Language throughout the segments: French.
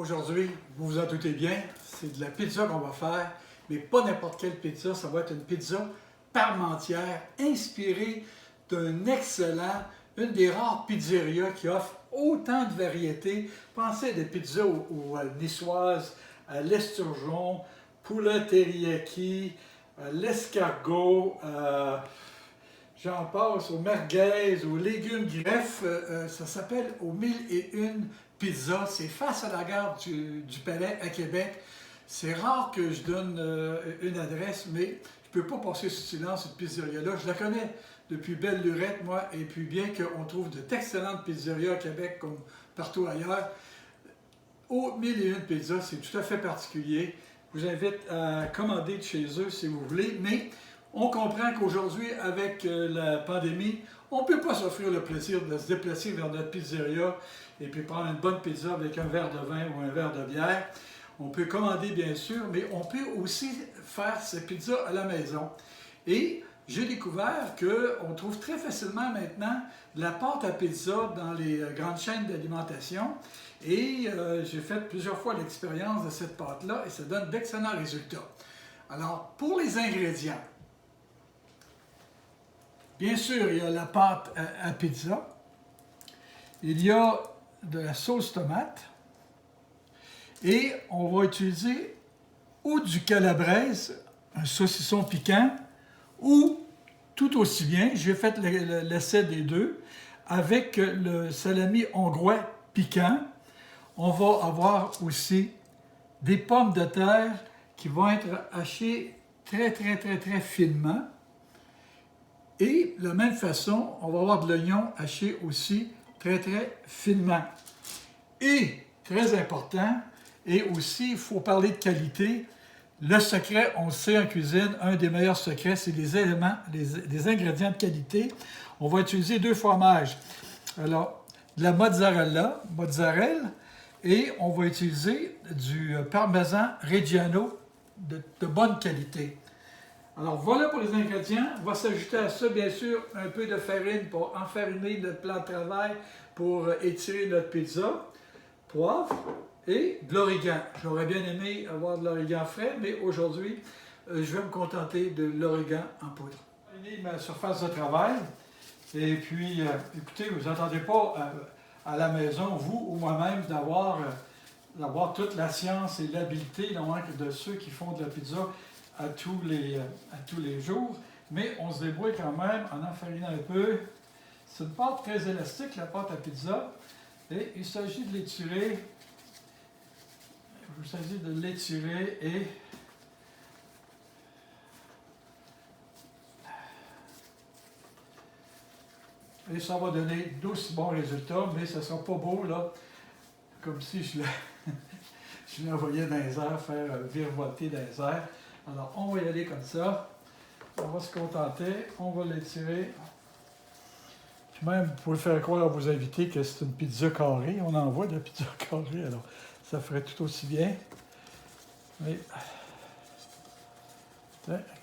Aujourd'hui, vous vous en doutez bien, c'est de la pizza qu'on va faire, mais pas n'importe quelle pizza, ça va être une pizza parmentière inspirée d'un excellent, une des rares pizzerias qui offre autant de variétés. Pensez à des pizzas aux niçoises, à l'esturgeon, poulet teriyaki, à l'escargot, j'en passe, aux merguez, aux légumes greffes. Ça s'appelle Aux Mille et Une Pizza. C'est face à la gare du Palais à Québec. C'est rare que je donne une adresse, mais je ne peux pas passer sous silence cette pizzeria-là. Je la connais depuis belle lurette, moi, et puis bien qu'on trouve d'excellentes pizzerias à Québec comme partout ailleurs, Aux Mille et Une Pizza, c'est tout à fait particulier. Je vous invite à commander de chez eux si vous voulez, mais on comprend qu'aujourd'hui, avec la pandémie, on ne peut pas s'offrir le plaisir de se déplacer vers notre pizzeria et puis prendre une bonne pizza avec un verre de vin ou un verre de bière. On peut commander, bien sûr, mais on peut aussi faire ces pizzas à la maison. Et j'ai découvert qu'on trouve très facilement maintenant de la pâte à pizza dans les grandes chaînes d'alimentation. Et j'ai fait plusieurs fois l'expérience de cette pâte-là et ça donne d'excellents résultats. Alors, pour les ingrédients, bien sûr, il y a la pâte à pizza, il y a de la sauce tomate et on va utiliser ou du calabraise, un saucisson piquant, ou tout aussi bien, j'ai fait l'essai des deux, avec le salami hongrois piquant. On va avoir aussi des pommes de terre qui vont être hachées très finement. Et de la même façon, on va avoir de l'oignon haché aussi très finement. Et, très important, et aussi, il faut parler de qualité. Le secret, on le sait en cuisine, un des meilleurs secrets, c'est les éléments, les ingrédients de qualité. On va utiliser deux fromages. Alors, de la mozzarella, et on va utiliser du parmesan Reggiano de bonne qualité. Alors voilà pour les ingrédients. On va s'ajouter à ça, bien sûr, un peu de farine pour enfariner notre plan de travail, pour étirer notre pizza, poivre et de l'origan. J'aurais bien aimé avoir de l'origan frais, mais aujourd'hui, je vais me contenter de l'origan en poudre. J'ai ma surface de travail. Et puis, écoutez, vous n'attendez pas à la maison, vous ou moi-même, d'avoir toute la science et l'habileté de ceux qui font de la pizza à tous les jours, mais on se débrouille quand même en enfarinant un peu. C'est une pâte très élastique, la pâte à pizza, et il s'agit de l'étirer. Il s'agit de l'étirer et ça va donner d'aussi bons résultats, mais ça ne sera pas beau, là, comme si je l'envoyais dans les airs, faire virevolter dans les airs. Alors, on va y aller comme ça. On va se contenter. On va l'étirer. Puis même, vous pouvez faire croire à vos invités que c'est une pizza carrée. On envoie de la pizza carrée, alors ça ferait tout aussi bien. Mais,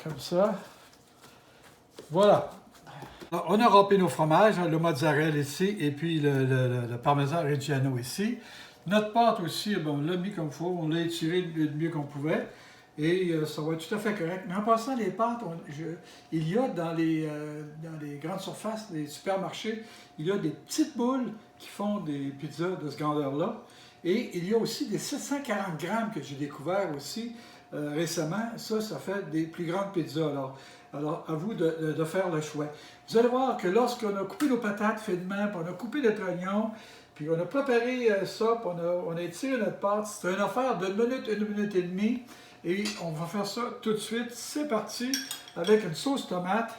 comme ça. Voilà. Alors, on a râpé nos fromages, le mozzarella ici, et puis le parmesan Reggiano ici. Notre pâte aussi, bon, on l'a mis comme il faut, on l'a étiré le mieux qu'on pouvait. Et ça va être tout à fait correct. Mais en passant, les pâtes, il y a dans les grandes surfaces, les supermarchés, il y a des petites boules qui font des pizzas de ce grandeur-là. Et il y a aussi des 740 grammes que j'ai découvert aussi récemment. Ça fait des plus grandes pizzas. Alors à vous de faire le choix. Vous allez voir que lorsqu'on a coupé nos patates finement, puis on a coupé notre oignon, puis on a préparé ça, puis on a étiré notre pâte, c'est une affaire de une minute et demie. Et on va faire ça tout de suite. C'est parti avec une sauce tomate.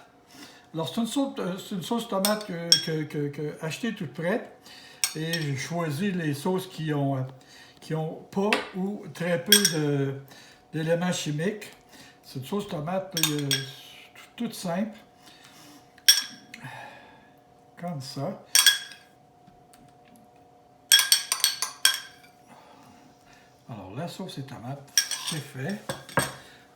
Alors, c'est une sauce tomate que achetée toute prête. Et j'ai choisi les sauces qui ont pas ou très peu d'éléments chimiques. C'est une sauce tomate toute simple. Comme ça. Alors, la sauce et tomate, c'est fait.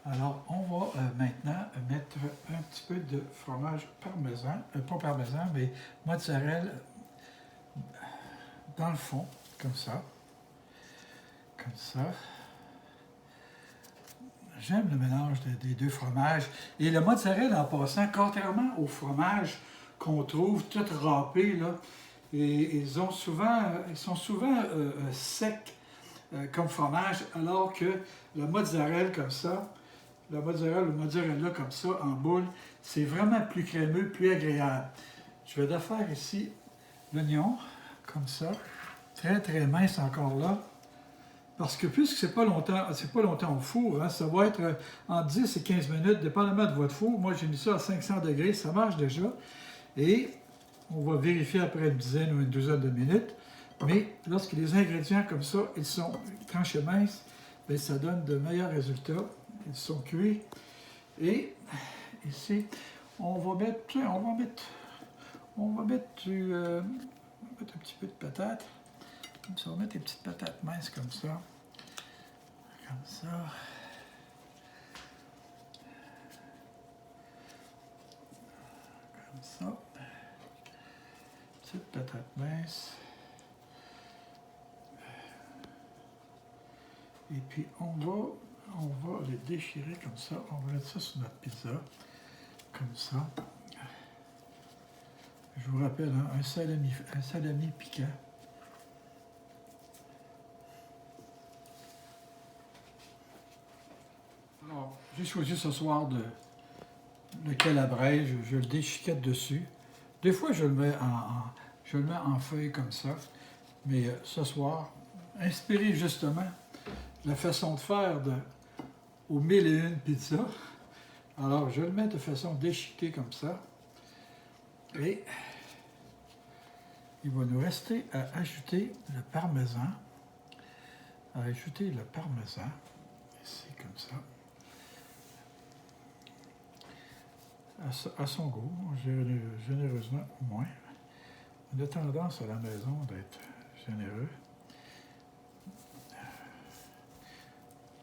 Alors, on va maintenant mettre un petit peu de fromage parmesan, pas parmesan, mais mozzarella dans le fond, comme ça. comme ça. J'aime le mélange des deux fromages. Et le mozzarella, en passant, contrairement au fromage qu'on trouve tout râpé, là, et ils sont souvent secs comme fromage, alors que le mozzarella comme ça, le mozzarella comme ça, en boule, c'est vraiment plus crémeux, plus agréable. Je vais défaire ici l'oignon, comme ça, très très mince encore là. Parce que puisque c'est pas longtemps au four, hein, ça va être entre 10 et 15 minutes, dépendamment de votre four. Moi, j'ai mis ça à 500 degrés, ça marche déjà. Et on va vérifier après une dizaine ou une douzaine de minutes. Mais lorsque les ingrédients comme ça, ils sont tranchés minces, bien, ça donne de meilleurs résultats. Ils sont cuits. Et ici, on va mettre un petit peu de patates. On va mettre des petites patates minces comme ça. Comme ça. Comme ça. Petite patate mince. Et puis on va les déchirer comme ça. On va mettre ça sur notre pizza. Comme ça. Je vous rappelle, hein, un salami piquant. Alors, j'ai choisi ce soir le calabrese, je le déchiquette dessus. Des fois, je le mets en feuilles comme ça. Mais ce soir, inspiré justement de la façon de faire aux 1001 pizzas, alors je le mets de façon déchiquetée comme ça. Et il va nous rester à ajouter le parmesan. Ici comme ça. À son goût, généreusement au moins. On a tendance à la maison d'être généreux.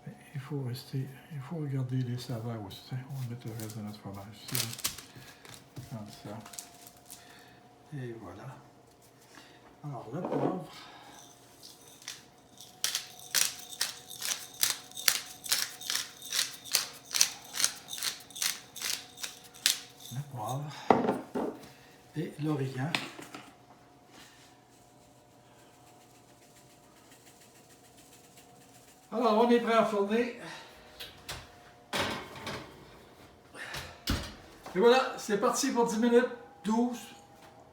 Mais il faut regarder les saveurs aussi. On va mettre le reste de notre fromage ici. Comme ça. Et voilà. Alors, le poivre. Et l'origan. Alors, on est prêt à fourner. Et voilà, c'est parti pour 10 minutes, 12.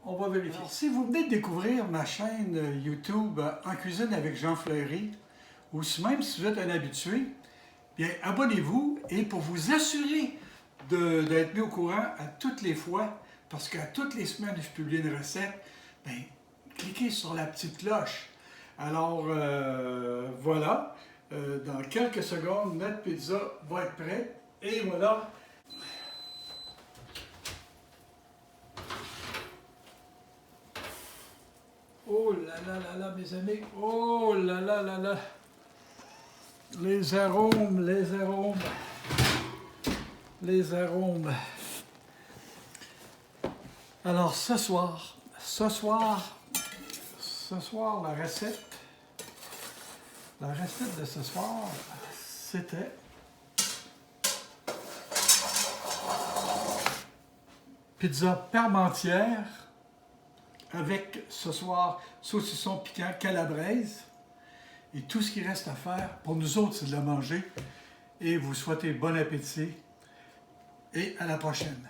On va vérifier. Alors, si vous venez de découvrir ma chaîne YouTube En cuisine avec Jean Fleury, ou même si vous êtes un habitué, bien abonnez-vous et pour vous assurer d'être mis au courant à toutes les fois, parce qu'à toutes les semaines je publie une recette, bien, cliquez sur la petite cloche. Alors voilà, dans quelques secondes, notre pizza va être prête et voilà. Oh là là là là, mes amis, oh là là là là, les arômes, les arômes. Les arômes. Alors ce soir, la recette de ce soir, c'était pizza parmentière avec ce soir saucisson piquant calabrese. Et tout ce qui reste à faire pour nous autres, c'est de la manger. Et vous souhaitez bon appétit. Et à la prochaine.